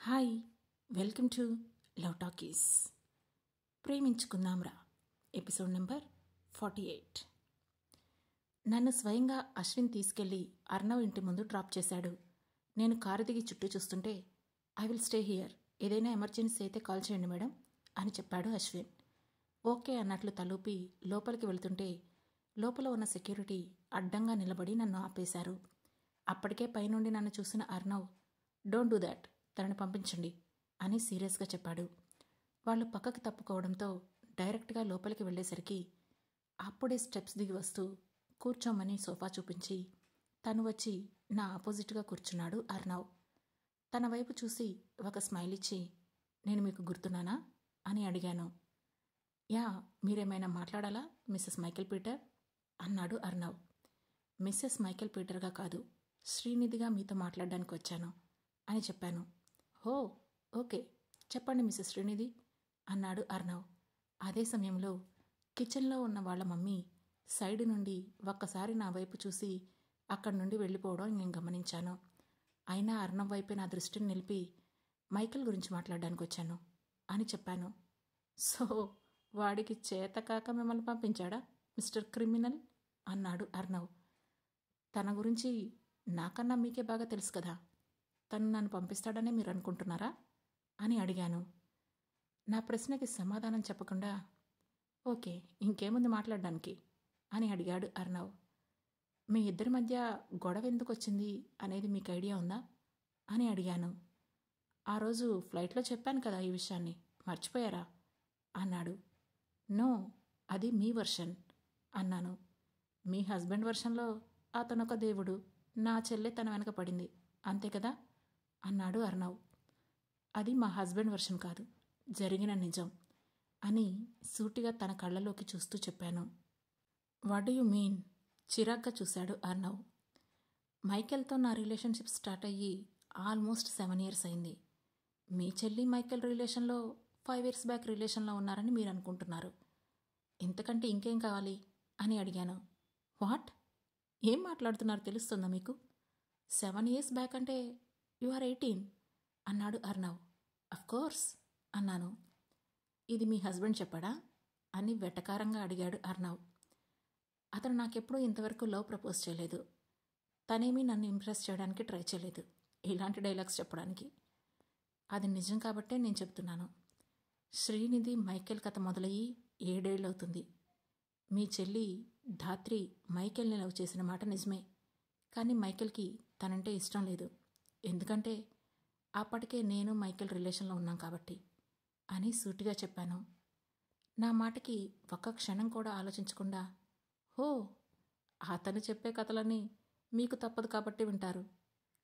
Hi, welcome to love talkies. Preminchukundam Raa episode number 48. నన్ను స్వయంగా అశ్విన్ తీసుకెళ్లి అర్ణవ్ ఇంటి ముందు డ్రాప్ చేశాడు. నేను కారు దిగి చుట్టూ చూస్తుంటే, ఐ విల్ స్టే హియర్, ఏదైనా ఎమర్జెన్సీ అయితే కాల్ చేయండి మేడం అని చెప్పాడు అశ్విన్. ఓకే అన్నట్లు తలూపి లోపలికి వెళ్తుంటే లోపల ఉన్న సెక్యూరిటీ అడ్డంగా నిలబడి నన్ను ఆపేశారు. అప్పటికే పైనుండి నన్ను చూసిన అర్ణవ్, డోంట్ డూ దాట్, తనని పంపించండి అని సీరియస్గా చెప్పాడు. వాళ్ళు పక్కకి తప్పుకోవడంతో డైరెక్ట్గా లోపలికి వెళ్ళేసరికి అప్పుడే స్టెప్స్ దిగి వస్తూ కూర్చోమని సోఫా చూపించి తను వచ్చి నా ఆపోజిట్గా కూర్చున్నాడు అర్ణవ్. తన వైపు చూసి ఒక స్మైల్ ఇచ్చి, నేను మీకు గుర్తున్నానా అని అడిగాను. యా, మీరేమైనా మాట్లాడాలా మిస్సెస్ మైకేల్ పీటర్ అన్నాడు అర్ణవ్. మిస్సెస్ మైకేల్ పీటర్గా కాదు, శ్రీనిధిగా మీతో మాట్లాడడానికి వచ్చాను అని చెప్పాను. హో, ఓకే, చెప్పండి మిస్సెస్ శ్రీనిధి అన్నాడు అర్ణవ్. అదే సమయంలో కిచెన్లో ఉన్న వాళ్ళ మమ్మీ సైడ్ నుండి ఒక్కసారి నా వైపు చూసి అక్కడి నుండి వెళ్ళిపోవడం నేను గమనించాను. అయినా అర్ణవ్ వైపే నా దృష్టిని నిలిపి, మైకేల్ గురించి మాట్లాడడానికి వచ్చాను అని చెప్పాను. సో వాడికి చేతకాక మిమ్మల్ని పంపించాడా మిస్టర్ క్రిమినల్ అన్నాడు అర్ణవ్. తన గురించి నాకన్నా మీకే బాగా తెలుసు కదా, తను నన్ను పంపిస్తాడనే మీరు అనుకుంటున్నారా అని అడిగాను. నా ప్రశ్నకి సమాధానం చెప్పకుండా, ఓకే, ఇంకేముంది మాట్లాడడానికి అని అడిగాడు అర్ణవ్. మీ ఇద్దరి మధ్య గొడవ ఎందుకు వచ్చింది అనేది మీకు ఐడియా ఉందా అని అడిగాను. ఆ రోజు ఫ్లైట్లో చెప్పాను కదా ఈ విషయాన్ని, మర్చిపోయారా అన్నాడు. నో, అది మీ వర్షన్ అన్నాను. మీ హస్బెండ్ వర్షన్లో అతనొక దేవుడు, నా చెల్లె తన వెనక పడింది, అంతే కదా అన్నాడు అర్ణవ్. అది మా హస్బెండ్ వర్షన్ కాదు, జరిగిన నిజం అని సూటిగా తన కళ్ళలోకి చూస్తూ చెప్పాను. వాట్ డూ యూ మీన్ చిరాగ్గా చూశాడు అర్ణవ్. మైకేల్తో నా రిలేషన్షిప్ స్టార్ట్ అయ్యి ఆల్మోస్ట్ 7 years అయింది. మీ చెల్లి మైకేల్ రిలేషన్లో 5 years బ్యాక్ రిలేషన్లో ఉన్నారని మీరు అనుకుంటున్నారు. ఇంతకంటే ఇంకేం కావాలి అని అడిగాను. వాట్, ఏం మాట్లాడుతున్నారు తెలుస్తుందా మీకు? 7 years బ్యాక్ అంటే యు ఆర్ 18 అన్నాడు అర్ణవ్. అఫ్కోర్స్ అన్నాను. ఇది మీ హస్బెండ్ చెప్పాడా అని వెటకారంగా అడిగాడు అర్ణవ్. అతను నాకెప్పుడూ ఇంతవరకు లవ్ ప్రపోజ్ చేయలేదు. తనేమీ నన్ను ఇంప్రెస్ చేయడానికి ట్రై చేయలేదు ఇలాంటి డైలాగ్స్ చెప్పడానికి. అది నిజం కాబట్టే నేను చెప్తున్నాను. శ్రీనిధి మైకేల్ కథ మొదలయ్యి 7 ఏళ్ళు అవుతుంది. మీ చెల్లి ధాత్రి మైకేల్ని లవ్ చేసిన మాట నిజమే, కానీ మైకేల్కి తనంటే ఇష్టం లేదు. ఎందుకంటే అప్పటికే నేను మైకేల్ రిలేషన్లో ఉన్నాం కాబట్టి అని సూటిగా చెప్పాను. నా మాటకి ఒక్క క్షణం కూడా ఆలోచించకుండా, హో, అతను చెప్పే కథలన్నీ మీకు తప్పదు కాబట్టి వింటారు,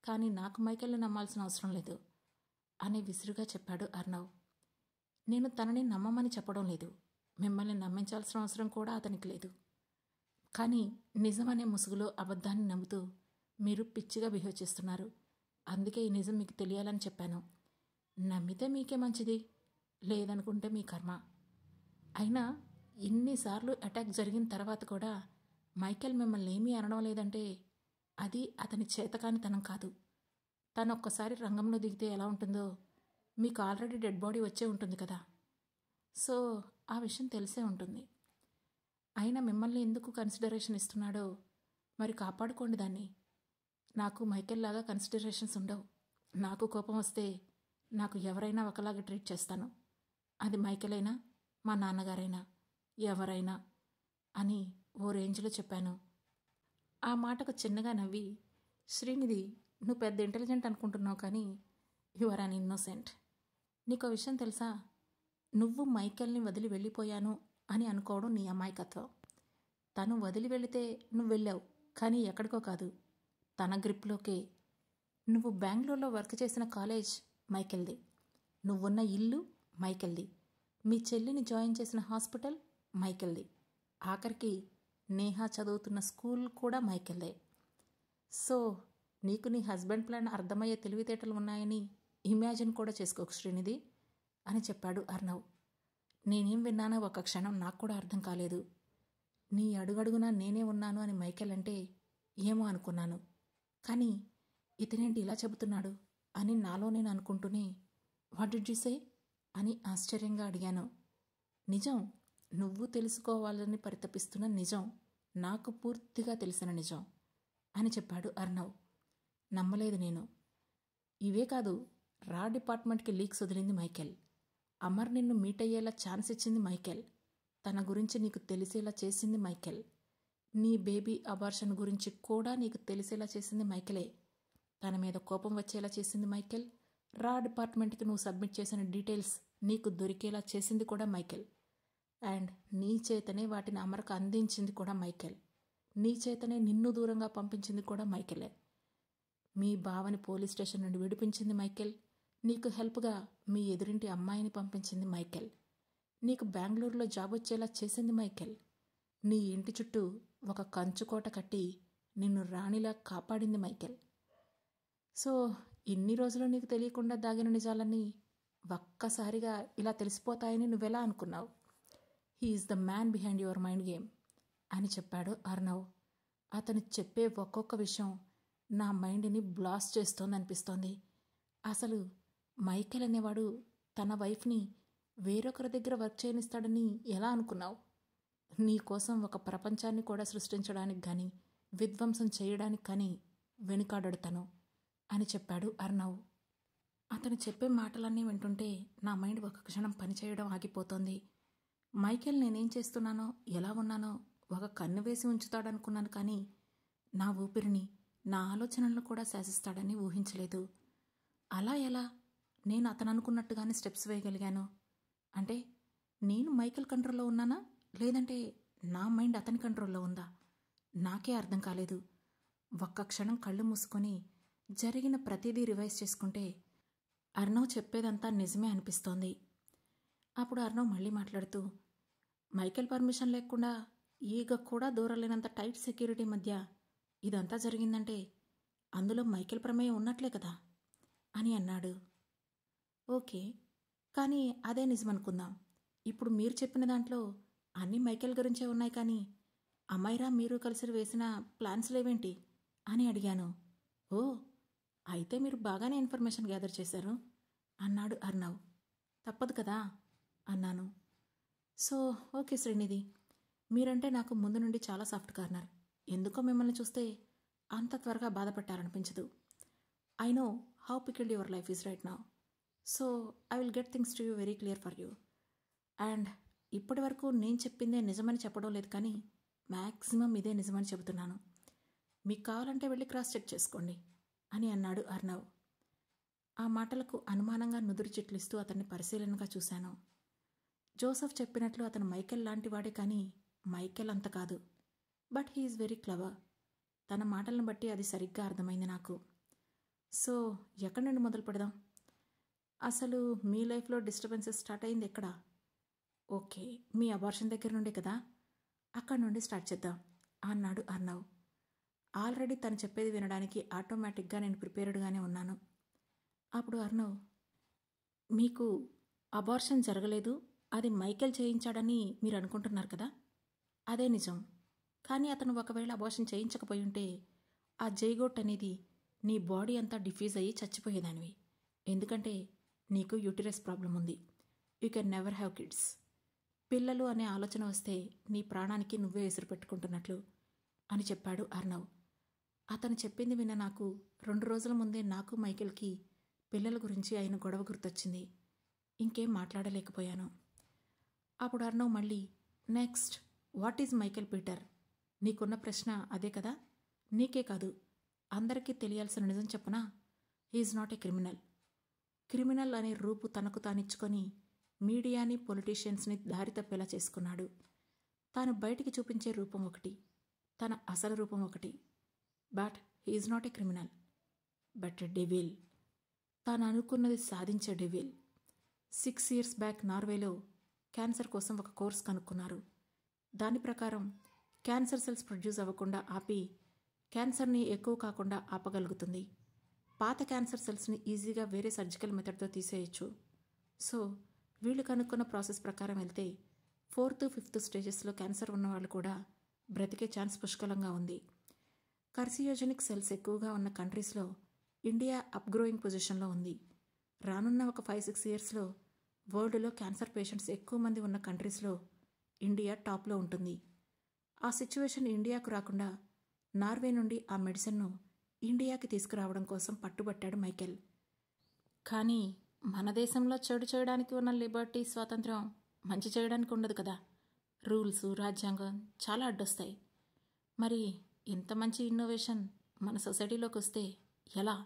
కానీ నాకు మైకేల్ని నమ్మాల్సిన అవసరం లేదు అని విసురుగా చెప్పాడు అర్ణవ్. నేను తనని నమ్మమని చెప్పడం లేదు, మిమ్మల్ని నమ్మించాల్సిన అవసరం కూడా అతనికి లేదు. కానీ నిజమనే ముసుగులో అబద్ధాన్ని నమ్ముతూ మీరు పిచ్చిగా బిహేవ్ చేస్తున్నారు. అందుకే ఈ నిజం మీకు తెలియాలని చెప్పాను. నమ్మితే మీకే మంచిది, లేదనుకుంటే మీ కర్మ. అయినా ఇన్నిసార్లు అటాక్ జరిగిన తర్వాత కూడా మైకేల్ మిమ్మల్ని ఏమీ అనడం లేదంటే అది అతని చేతకానితనం కాదు. తను ఒక్కసారి రంగంలో దిగితే ఎలా ఉంటుందో మీకు ఆల్రెడీ డెడ్ బాడీ వచ్చే ఉంటుంది కదా. సో ఆ విషయం తెలిసే ఉంటుంది. అయినా మిమ్మల్ని ఎందుకు కన్సిడరేషన్ ఇస్తున్నాడో మరి కాపాడుకోండి దాన్ని. నాకు మైకేల్ లాగా కన్సిడరేషన్స్ ఉండవు. నాకు కోపం వస్తే నాకు ఎవరైనా ఒకలాగా ట్రీట్ చేస్తాను. అది మైకేల్ అయినా మా నాన్నగారైనా ఎవరైనా అని ఓ రేంజ్లో చెప్పాను. ఆ మాటకు చిన్నగా నవ్వి, శ్రీనిధి, నువ్వు పెద్ద ఇంటెలిజెంట్ అనుకుంటున్నావు కానీ యు ఆర్ అన్ ఇన్నోసెంట్. నీకో విషయం తెలుసా, నువ్వు మైకేల్ని వదిలి వెళ్ళిపోయాను అని అనుకోవడం నీ అమాయకత్వం. తను వదిలి వెళితే నువ్వు వెళ్ళావు, కానీ ఎక్కడికో కాదు, తన గ్రిప్లోకే. నువ్వు బెంగళూరులో వర్క్ చేసిన కాలేజ్ మైకేల్ది, నువ్వున్న ఇల్లు మైకేల్ది, మీ చెల్లిని జాయిన్ చేసిన హాస్పిటల్ మైకేల్ది, ఆఖరికి నేహా చదువుతున్న స్కూల్ కూడా మైకేల్దే. సో నీకు నీ హస్బెండ్ ప్లాన్ అర్థమయ్యే తెలివితేటలు ఉన్నాయని ఇమాజిన్ కూడా చేసుకోకు శ్రీనిధి అని చెప్పాడు అర్ణవ్. నేనేం విన్నానో ఒక క్షణం నాకు కూడా అర్థం కాలేదు. నీ అడుగడుగునా నేనే ఉన్నాను అని మైకేల్ అంటే ఏమో అనుకున్నాను, కానీ ఇతనేంటి ఇలా చెబుతున్నాడు అని నాలో నేను అనుకుంటూనే వాట్ డిడ్ యు సే అని ఆశ్చర్యంగా అడిగాను. నిజం, నువ్వు తెలుసుకోవాలని పరితపిస్తున్న నిజం, నాకు పూర్తిగా తెలిసిన నిజం అని చెప్పాడు అర్ణవ్. నమ్మలేదు నేను. ఇవే కాదు, రా డిపార్ట్మెంట్కి లీక్స్ వదిలింది మైకేల్. అమర్ నిన్ను మీట్ అయ్యేలా ఛాన్స్ ఇచ్చింది మైకేల్. తన గురించి నీకు తెలిసేలా చేసింది మైకేల్. నీ బేబీ అబార్షన్ గురించి కూడా నీకు తెలిసేలా చేసింది మైకేలే. తన మీద కోపం వచ్చేలా చేసింది మైకేల్. రా డిపార్ట్మెంట్కి నువ్వు సబ్మిట్ చేసిన డీటెయిల్స్ నీకు దొరికేలా చేసింది కూడా మైకేల్. అండ్ నీ చేతనే వాటిని అమర్కు అందించింది కూడా మైకేల్. నీ చేతనే నిన్ను దూరంగా పంపించింది కూడా మైకేలే. మీ బావని పోలీస్ స్టేషన్ నుండి విడిపించింది మైకేల్. నీకు హెల్ప్గా మీ ఎదురింటి అమ్మాయిని పంపించింది మైకేల్. నీకు బెంగళూరులో జాబ్ వచ్చేలా చేసింది మైకేల్. నీ ఇంటి చుట్టూ ఒక కంచుకోట కట్టి నిన్ను రాణిలా కాపాడింది మైకేల్. సో ఇన్ని రోజులు నీకు తెలియకుండా దాగిన నిజాలన్నీ ఒక్కసారిగా ఇలా తెలిసిపోతాయని నువ్వెలా అనుకున్నావు? He's the man behind your mind game అని చెప్పాడు అర్ణవ్. అతను చెప్పే ఒక్కొక్క విషయం నా మైండ్ని బ్లాస్ట్ చేస్తోందనిపిస్తోంది. అసలు మైకేల్ అనేవాడు తన వైఫ్ని వేరొకరి దగ్గర వర్క్ చేయనిస్తాడని ఎలా అనుకున్నావు? నీ కోసం ఒక ప్రపంచాన్ని కూడా సృష్టించడానికి కానీ విధ్వంసం చేయడానికి కానీ వెనుకాడతాను అని చెప్పాడు అర్ణవ్. అతను చెప్పే మాటలన్నీ వింటుంటే నా మైండ్ ఒక క్షణం పనిచేయడం ఆగిపోతోంది. మైకేల్ నేనేం చేస్తున్నానో ఎలా ఉన్నానో ఒక కన్ను వేసి ఉంచుతాడనుకున్నాను, కానీ నా ఊపిరిని నా ఆలోచనలను కూడా శాసిస్తాడని ఊహించలేదు. అలా ఎలా నేను అతను అనుకున్నట్టుగానే స్టెప్స్ వేయగలిగాను? అంటే నేను మైకేల్ కంట్రోల్లో ఉన్నానా, లేదంటే నా మైండ్ అతని కంట్రోల్లో ఉందా? నాకే అర్థం కాలేదు. ఒక్క క్షణం కళ్ళు మూసుకొని జరిగిన ప్రతిదీ రివైజ్ చేసుకుంటే అర్ణవ్ చెప్పేదంతా నిజమే అనిపిస్తోంది. అప్పుడు అర్ణవ్ మళ్ళీ మాట్లాడుతూ, మైకేల్ పర్మిషన్ లేకుండా ఈగ కూడా దూరలేనంత టైట్ సెక్యూరిటీ మధ్య ఇదంతా జరిగిందంటే అందులో మైకేల్ ప్రమేయం ఉన్నట్లే కదా అని అన్నాడు. ఓకే, కానీ అదే నిజమనుకుందాం. ఇప్పుడు మీరు చెప్పిన దాంట్లో అన్నీ మైకేల్ గురించే ఉన్నాయి, కానీ అమైరా మీరు కలిసి వేసిన ప్లాన్స్ లేవేంటి అని అడిగాను. ఓ, అయితే మీరు బాగానే ఇన్ఫర్మేషన్ గ్యాదర్ చేశారు అన్నాడు అర్ణవ్. తప్పదు కదా అన్నాను. సో ఓకే శ్రీనిధి, మీరంటే నాకు ముందు నుండి చాలా సాఫ్ట్ కార్నర్. ఎందుకో మిమ్మల్ని చూస్తే అంత త్వరగా బాధపట్టారనిపించదు. I know how pickled your life is right now. So I will get things to you very clear for you. And ఇప్పటి వరకు నేను చెప్పిందే నిజమని చెప్పడం లేదు, కానీ మ్యాక్సిమం ఇదే నిజమని చెబుతున్నాను. మీకు కావాలంటే వెళ్ళి క్రాస్ చెక్ చేసుకోండి అని అన్నాడు అర్ణవ్. ఆ మాటలకు అనుమానంగా నుదురు చిట్లిస్తూ అతన్ని పరిశీలనగా చూశాను. జోసెఫ్ చెప్పినట్లు అతను మైకేల్ లాంటివాడే, కానీ మైకేల్ అంత కాదు. But he's very clever. తన మాటలను బట్టి అది సరిగ్గా అర్థమైంది నాకు. సో ఎక్కడి నుండి మొదలు పెడదాం? అసలు మీ లైఫ్లో డిస్టర్బెన్సెస్ స్టార్ట్ అయింది ఎక్కడ? ఓకే, మీ అబార్షన్ దగ్గర నుండే కదా, అక్కడి నుండి స్టార్ట్ చేద్దాం అన్నాడు అర్ణవ్. ఆల్రెడీ తను చెప్పేది వినడానికి ఆటోమేటిక్గా నేను ప్రిపేర్డ్గానే ఉన్నాను. అప్పుడు అర్ణవ్, మీకు అబార్షన్ జరగలేదు, అది మైకేల్ చేయించాడని మీరు అనుకుంటున్నారు కదా, అదే నిజం. కానీ అతను ఒకవేళ అబార్షన్ చేయించకపోయి ఉంటే ఆ జైగోట్ అనేది నీ బాడీ అంతా డిఫ్యూజ్ అయ్యి చచ్చిపోయేదానివి. ఎందుకంటే నీకు యూటిరస్ ప్రాబ్లం ఉంది. You can never have kids. పిల్లలు అనే ఆలోచన వస్తే నీ ప్రాణానికి నువ్వే ఎసురు పెట్టుకుంటున్నట్లు అని చెప్పాడు అర్ణవ్. అతను చెప్పింది విన్న నాకు 2 రోజుల ముందే నాకు మైకేల్కి పిల్లల గురించి అయిన గొడవ గుర్తొచ్చింది. ఇంకేం మాట్లాడలేకపోయాను. అప్పుడు అర్ణవ్ మళ్ళీ, next what is Michael Peter? నీకున్న ప్రశ్న అదే కదా? నీకే కాదు, అందరికీ తెలియాల్సిన నిజం చెప్పనా? He's not a criminal. Criminal అనే రూపు తనకు తానిచ్చుకొని మీడియాని, పొలిటీషియన్స్ని దారి తప్పేలా చేసుకున్నాడు. తాను బయటికి చూపించే రూపం ఒకటి, తన అసలు రూపం ఒకటి. But he's not a criminal, but a devil. తాను అనుకున్నది సాధించే డెవిల్. 6 years బ్యాక్ నార్వేలో క్యాన్సర్ కోసం ఒక కోర్స్ కనుక్కున్నారు. దాని ప్రకారం క్యాన్సర్ సెల్స్ ప్రొడ్యూస్ అవ్వకుండా ఆపి క్యాన్సర్ని ఎక్కువ కాకుండా ఆపగలుగుతుంది. పాత క్యాన్సర్ సెల్స్ని ఈజీగా వేరే సర్జికల్ మెథడ్తో తీసేయచ్చు. సో వీళ్ళు కనుక్కున్న ప్రాసెస్ ప్రకారం వెళ్తే 4th, 5th స్టేజెస్లో క్యాన్సర్ ఉన్నవాళ్ళు కూడా బ్రతికే ఛాన్స్ పుష్కలంగా ఉంది. కార్సియోజెనిక్ సెల్స్ ఎక్కువగా ఉన్న కంట్రీస్లో ఇండియా అప్గ్రోయింగ్ పొజిషన్లో ఉంది. రానున్న ఒక 5-6 ఇయర్స్లో వరల్డ్లో క్యాన్సర్ పేషెంట్స్ ఎక్కువ మంది ఉన్న కంట్రీస్లో ఇండియా టాప్లో ఉంటుంది. ఆ సిచ్యువేషన్ ఇండియాకు రాకుండా నార్వే నుండి ఆ మెడిసిన్ను ఇండియాకి తీసుకురావడం కోసం పట్టుబట్టాడు మైకేల్. కానీ మన దేశంలో చెడు చేయడానికి ఉన్న లిబర్టీ, స్వాతంత్రం మంచి చేయడానికి ఉండదు కదా. రూల్స్, రాజ్యాంగం చాలా అడ్డొస్తాయి. మరి ఇంత మంచి ఇన్నోవేషన్ మన సొసైటీలోకి వస్తే ఎలా?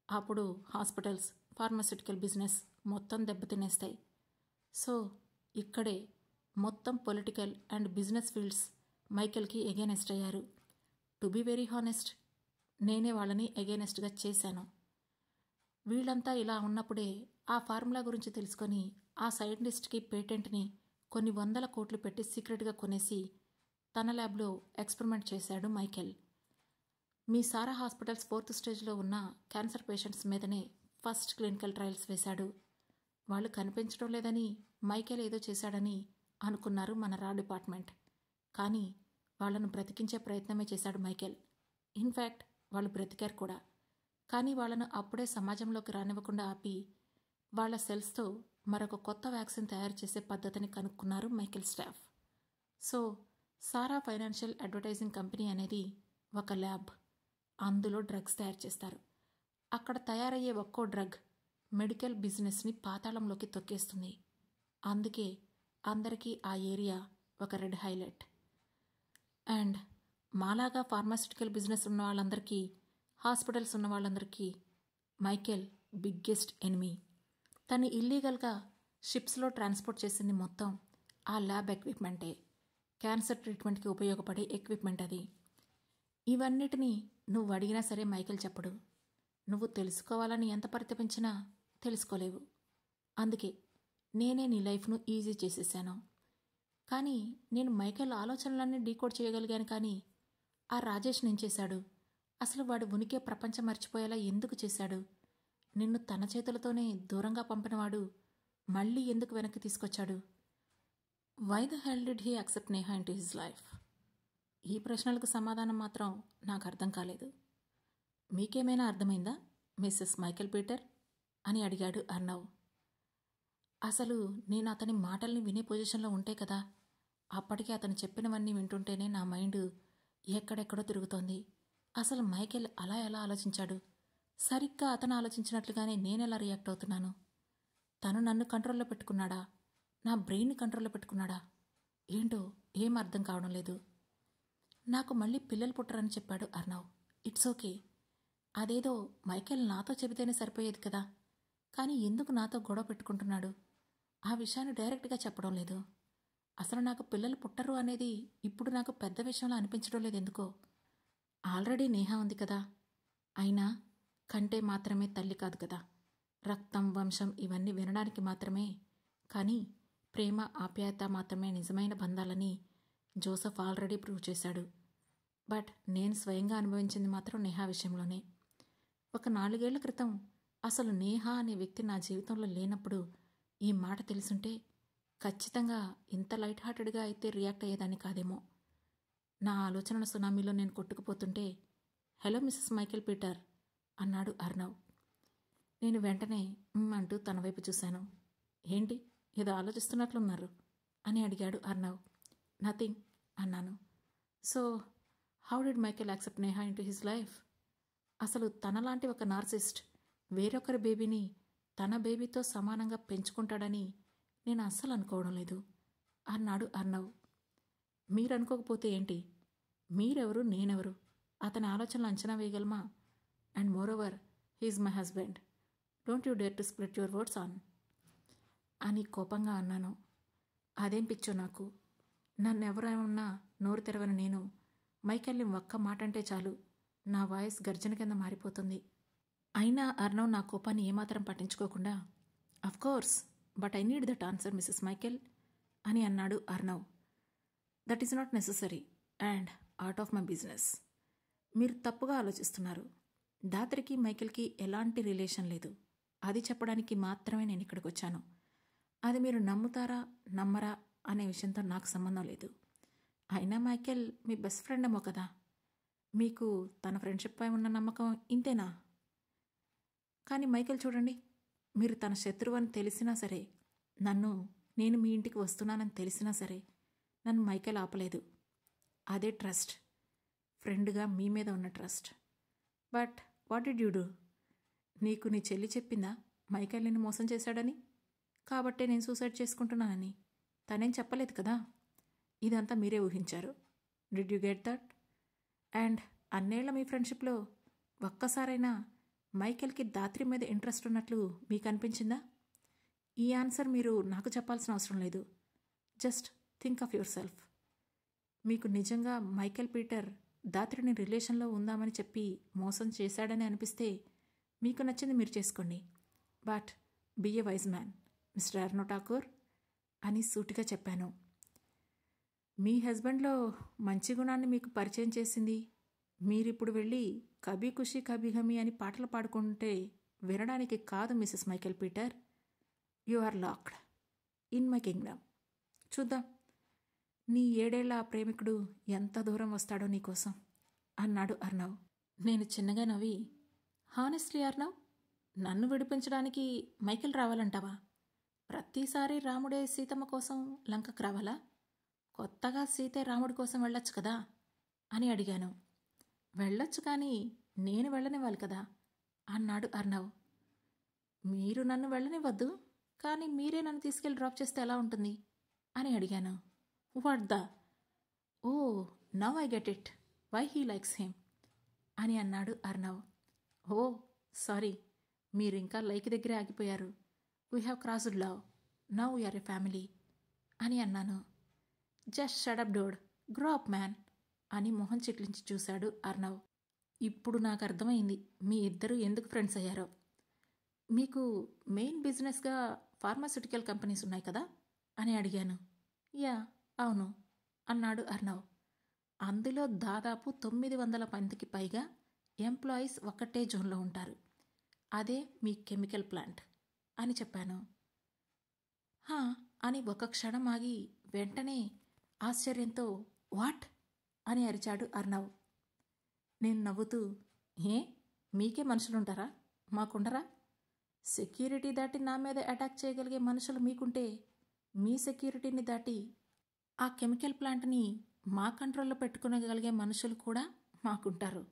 అప్పుడు హాస్పిటల్స్, ఫార్మాస్యూటికల్ బిజినెస్ మొత్తం దెబ్బతినేస్తాయి. సో ఇక్కడే మొత్తం పొలిటికల్ అండ్ బిజినెస్ ఫీల్డ్స్ మైకేల్కి ఎగైనెస్ట్ అయ్యారు. టు బీ వెరీ హానెస్ట్, నేనే వాళ్ళని ఎగైనెస్ట్గా చేశాను. వీళ్ళంతా ఇలా ఉన్నప్పుడే ఆ ఫార్ములా గురించి తెలుసుకొని ఆ సైంటిస్ట్కి పేటెంట్ని కొన్ని 100 కోట్లు పెట్టి సీక్రెట్గా కొనేసి తన ల్యాబ్లో ఎక్స్పెరిమెంట్ చేశాడు మైకేల్. మీ సారా హాస్పిటల్స్ 4th స్టేజ్లో ఉన్న క్యాన్సర్ పేషెంట్స్ మీదనే ఫస్ట్ క్లినికల్ ట్రయల్స్ వేశాడు. వాళ్ళు కనిపించడం లేదని మైకేల్ ఏదో చేశాడని అనుకున్నారు మన రా డిపార్ట్మెంట్. కానీ వాళ్ళను బ్రతికించే ప్రయత్నమే చేశాడు మైకేల్. ఇన్ఫ్యాక్ట్ వాళ్ళు బ్రతికారు కూడా. కానీ వాళ్ళను అప్పుడే సమాజంలోకి రానివ్వకుండా ఆపి వాళ్ళ సెల్స్తో మరొక కొత్త వ్యాక్సిన్ తయారు చేసే పద్ధతిని కనుక్కున్నారు మైకేల్ స్టాఫ్. సో సారా ఫైనాన్షియల్ అడ్వర్టైజింగ్ కంపెనీ అనేది ఒక ల్యాబ్. అందులో డ్రగ్స్ తయారు చేస్తారు. అక్కడ తయారయ్యే ఒక్కో డ్రగ్ మెడికల్ బిజినెస్ని పాతాళంలోకి తొక్కేస్తుంది. అందుకే అందరికీ ఆ ఏరియా ఒక రెడ్ హైలైట్. అండ్ మాలాగా ఫార్మాస్యూటికల్ బిజినెస్ ఉన్న వాళ్ళందరికీ, హాస్పిటల్స్ ఉన్న వాళ్ళందరికీ మైకేల్ బిగ్గెస్ట్ ఎనిమీ. తను ఇల్లీగల్గా షిప్స్లో ట్రాన్స్పోర్ట్ చేసింది మొత్తం ఆ ల్యాబ్ ఎక్విప్మెంటే. క్యాన్సర్ ట్రీట్మెంట్కి ఉపయోగపడే ఎక్విప్మెంట్ అది. ఇవన్నిటినీ నువ్వు అడిగినా సరే మైకేల్ చెప్పడు. నువ్వు తెలుసుకోవాలని ఎంత పరితపించినా తెలుసుకోలేవు. అందుకే నేనే నీ లైఫ్ను ఈజీ చేసేసాను. కానీ నేను మైకేల్ ఆలోచనలన్నీ డీకోడ్ చేయగలిగాను. కానీ ఆ రాజేష్ నేను చేశాడు. అసలు వాడు ఉనికే ప్రపంచం మర్చిపోయేలా ఎందుకు చేశాడు? నిన్ను తన చేతులతోనే దూరంగా పంపినవాడు మళ్ళీ ఎందుకు వెనక్కి తీసుకొచ్చాడు? Why the hell did he accept Neha into his life? ఈ ప్రశ్నలకు సమాధానం మాత్రం నాకు అర్థం కాలేదు. మీకేమైనా అర్థమైందా మిస్సెస్ మైకేల్ పీటర్ అని అడిగాడు అర్నవ్. అసలు నేను అతని మాటల్ని వినే పొజిషన్లో ఉంటే కదా. అప్పటికే అతను చెప్పినవన్నీ వింటుంటేనే నా మైండ్ ఎక్కడెక్కడో తిరుగుతోంది. అసలు మైకేల్ అలా ఎలా ఆలోచించాడు? సరిగ్గా అతను ఆలోచించినట్లుగానే నేనెలా రియాక్ట్ అవుతున్నాను? తను నన్ను కంట్రోల్లో పెట్టుకున్నాడా? నా బ్రెయిన్ని కంట్రోల్లో పెట్టుకున్నాడా? ఏంటో ఏం అర్థం కావడం లేదు. నాకు మళ్ళీ పిల్లలు పుట్టరని చెప్పాడు అర్నవ్. It's okay. అదేదో మైకేల్ నాతో చెబితేనే సరిపోయేది కదా. కానీ ఎందుకు నాతో గొడవ పెట్టుకుంటున్నాడు? ఆ విషయాన్ని డైరెక్ట్గా చెప్పడం లేదు. అసలు నాకు పిల్లలు పుట్టరు అనేది ఇప్పుడు నాకు పెద్ద విషయంలో అనిపించడం లేదు ఎందుకో. ఆల్రెడీ నేహా ఉంది కదా. అయినా కంటే మాత్రమే తల్లి కాదు కదా. రక్తం, వంశం ఇవన్నీ వినడానికి మాత్రమే. కానీ ప్రేమ, ఆప్యాయత మాత్రమే నిజమైన బంధాలని జోసెఫ్ ఆల్రెడీ ప్రూవ్ చేశాడు. బట్ నేను స్వయంగా అనుభవించింది మాత్రం నేహా విషయంలోనే. ఒక 4 ఏళ్ల క్రితం అసలు నేహా అనే వ్యక్తి నా జీవితంలో లేనప్పుడు ఈ మాట తెలుసుంటే ఖచ్చితంగా ఇంత లైట్ హార్టెడ్గా అయితే రియాక్ట్ అయ్యేదాన్ని కాదేమో. నా ఆలోచనల సునామీలో నేను కొట్టుకుపోతుంటే, హలో మిస్సెస్ మైకేల్ పీటర్ అన్నాడు అర్నవ్. నేను వెంటనే అంటూ తన వైపు చూశాను. ఏంటి ఏదో ఆలోచిస్తున్నట్లున్నారు అని అడిగాడు అర్నవ్. నథింగ్ అన్నాను. So how did Michael accept Neha into his life? అసలు తనలాంటి ఒక నార్సిస్ట్ వేరొకరి బేబీని తన బేబీతో సమానంగా పెంచుకుంటాడని నేను అస్సలు అనుకోవడం లేదు అన్నాడు అర్నవ్. మీరు అనుకోకపోతే ఏంటి? మీరెవరు, నేనెవరు? అతని ఆలోచనలు అంచనా వేయగలమా? And moreover he is my husband. Don't you dare to split your words on అని కోపంగా అన్నాను. అదేం పిచ్చో నాకు. నన్నెవరేమన్నా నోరు తెరవని నేను మైకేల్ని ఒక్క మాట అంటే చాలు నా వాయిస్ గర్జన కింద మారిపోతుంది. అయినా అర్నవ్ నా కోపాన్ని ఏమాత్రం పట్టించుకోకుండా, of course, but I need that answer Mrs Michael అని అన్నాడు Arnav. That is not necessary and out of my business. మీరు తప్పుగా ఆలోచిస్తున్నారు. దాత్రికి మైకేల్కి ఎలాంటి రిలేషన్ లేదు. అది చెప్పడానికి మాత్రమే నేను ఇక్కడికి వచ్చాను. అది మీరు నమ్ముతారా నమ్మరా అనే విషయంతో నాకు సంబంధం లేదు. అయినా మైకేల్ మీ బెస్ట్ ఫ్రెండ్ ఏమో కదా. మీకు తన ఫ్రెండ్షిప్ పై ఉన్న నమ్మకం ఇంతేనా? కానీ మైకేల్ చూడండి, మీరు తన శత్రువు అని తెలిసినా సరే, నేను మీ ఇంటికి వస్తున్నానని తెలిసినా సరే నన్ను మైకేల్ ఆపలేదు. అదే ట్రస్ట్, ఫ్రెండ్గా మీ మీద ఉన్న trust. But what did you do? నీకు నీ చెల్లి చెప్పిందా మైకేల్ నిన్ను మోసం చేశాడని? కాబట్టే నేను సూసైడ్ చేసుకుంటున్నానని. తనేం చెప్పలేదు కదా. ఇదంతా మీరే ఊహించారు. Did you get that? And అన్నేళ్ల మీ ఫ్రెండ్షిప్లో ఒక్కసారైనా మైకేల్కి దాత్రి మీద ఇంట్రెస్ట్ ఉన్నట్లు మీకు అనిపించిందా? ఈ ఆన్సర్ మీరు నాకు చెప్పాల్సిన అవసరం లేదు. Just think of your self. మీకు నిజంగా మైకేల్ పీటర్ దాత్రిని రిలేషన్లో ఉందామని చెప్పి మోసం చేశాడని అనిపిస్తే మీకు నచ్చింది మీరు చేసుకోండి. But be a wise man, mister Arno Thakur అని సూటిగా చెప్పాను. మీ హస్బెండ్లో మంచి గుణాన్ని మీకు పరిచయం చేసింది మీరిప్పుడు వెళ్ళి కభీ ఖుషీ కభీ గమీ అని పాటలు పాడుకుంటే వినడానికి కాదు Mrs Michael Peter. You are locked in my kingdom. చూద్దాం నీ 7 ఏళ్ల ఆ ప్రేమికుడు ఎంత దూరం వస్తాడో నీకోసం అన్నాడు అర్నవ్. నేను చిన్నగా నవ్వి, హానెస్ట్లీ అర్నవ్, నన్ను విడిపించడానికి మైకేల్ రావాలంటావా? ప్రతిసారి రాముడే సీతమ్మ కోసం లంకకు రావాలా? కొత్తగా సీతే రాముడి కోసం వెళ్ళొచ్చు కదా అని అడిగాను. వెళ్ళొచ్చు, కానీ నేను వెళ్ళనివ్వాలి కదా అన్నాడు అర్నవ్. మీరు నన్ను వెళ్ళనివ్వద్దు, కానీ మీరే నన్ను తీసుకెళ్ళి డ్రాప్ చేస్తే ఎలా ఉంటుంది అని అడిగాను. What the? Oh, now I get it, why he likes him అని అన్నాడు అర్నవ్. ఓ సారీ, మీరు ఇంకా లైక్ దగ్గరే ఆగిపోయారు. We have crossed love, now we are a family అని అన్నాను. Just shut up dude, grow up man అని మొహం చిట్లించి చూశాడు అర్నవ్. ఇప్పుడు నాకు అర్థమైంది మీ ఇద్దరు ఎందుకు ఫ్రెండ్స్ అయ్యారో. మీకు మెయిన్ బిజినెస్గా ఫార్మాస్యూటికల్ కంపెనీస్ ఉన్నాయి కదా అని అడిగాను. యా, అవును అన్నాడు అర్నవ్. అందులో దాదాపు 900 మందికి పైగా ఎంప్లాయీస్ ఒక్కటే జోన్లో ఉంటారు. అదే మీ కెమికల్ ప్లాంట్ అని చెప్పాను. హా అని ఒక క్షణం ఆగి వెంటనే ఆశ్చర్యంతో వాట్ అని అరిచాడు అర్నవ్. నేను నవ్వుతూ, ఏ మీకే మనుషులుంటారా, మాకుండరా? సెక్యూరిటీ దాటి నా మీద అటాక్ చేయగలిగే మనుషులు మీకుంటే, మీ సెక్యూరిటీని దాటి ఆ కెమికల్ ప్లాంట్ని మా కంట్రోల్లో పెట్టుకునగలిగే మనుషులు కూడా మాకుంటారు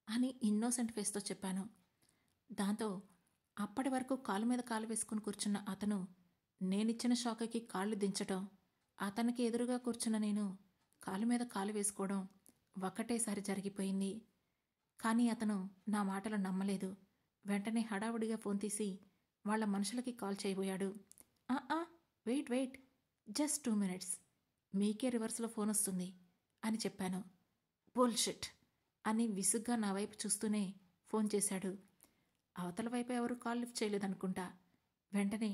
అని ఇన్నోసెంట్ ఫేస్తో చెప్పాను. దాంతో అప్పటి వరకు కాలు మీద కాలు వేసుకుని కూర్చున్న అతను నేనిచ్చిన షాక్కి కాళ్ళు దించటం, అతనికి ఎదురుగా కూర్చున్న నేను కాలు మీద కాలు వేసుకోవడం ఒకటేసారి జరిగిపోయింది. కానీ అతను నా మాటలు నమ్మలేదు. వెంటనే హడావుడిగా ఫోన్ తీసి వాళ్ళ మనుషులకి కాల్ చేయబోయాడు. వెయిట్, జస్ట్ 2 minutes, మీకే రివర్స్లో ఫోన్ వస్తుంది అని చెప్పాను. బుల్షిట్ అని విసుగ్గా నా వైపు చూస్తూనే ఫోన్ చేశాడు. అవతల వైపు ఎవరు కాల్ లిఫ్ట్ చేయలేదనుకుంటా. వెంటనే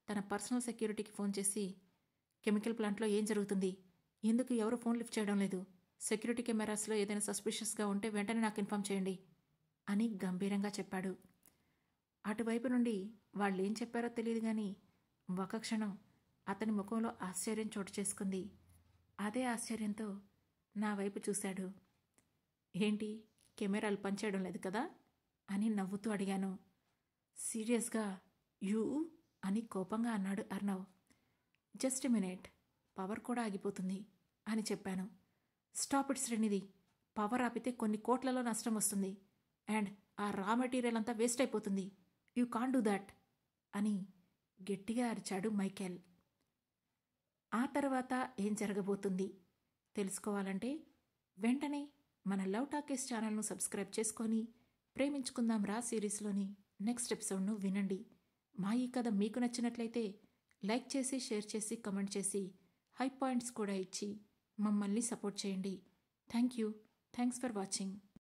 తన పర్సనల్ సెక్యూరిటీకి ఫోన్ చేసి, కెమికల్ ప్లాంట్లో ఏం జరుగుతుంది, ఎందుకు ఎవరు ఫోన్ లిఫ్ట్ చేయడం లేదు, సెక్యూరిటీ కెమెరాస్లో ఏదైనా సస్పిషియస్గా ఉంటే వెంటనే నాకు ఇన్ఫామ్ చేయండి అని గంభీరంగా చెప్పాడు. అటువైపు నుండి వాళ్ళేం చెప్పారో తెలియదు, కానీ ఒక క్షణం అతని ముఖంలో ఆశ్చర్యం చోటు చేసుకుంది. అదే ఆశ్చర్యంతో నా వైపు చూశాడు. ఏంటి, కెమెరాలు పనిచేయడం లేదు కదా అని నవ్వుతూ అడిగాను. సీరియస్గా యూ అని కోపంగా అన్నాడు అర్నవ్. జస్ట్ మినిట్, పవర్ కూడా ఆగిపోతుంది అని చెప్పాను. స్టాప్ ఇట్ శ్రీనిధి, పవర్ ఆపితే కొన్ని కోట్లలో నష్టం వస్తుంది అండ్ ఆ రా మెటీరియల్ అంతా వేస్ట్ అయిపోతుంది. యూ కాంట్ డూ దాట్ అని గట్టిగా అరిచాడు మైకేల్. ఆ తర్వాత ఏం జరగబోతుంది తెలుసుకోవాలంటే వెంటనే మన లవ్ టాకీస్ ఛానల్ను సబ్స్క్రైబ్ చేసుకొని ప్రేమించుకుందాం రా సిరీస్లోని నెక్స్ట్ ఎపిసోడ్ను వినండి. మా ఈ కథ మీకు నచ్చినట్లయితే లైక్ చేసి, షేర్ చేసి, కమెంట్ చేసి, హై పాయింట్స్ కూడా ఇచ్చి మమ్మల్ని సపోర్ట్ చేయండి. Thanks for watching.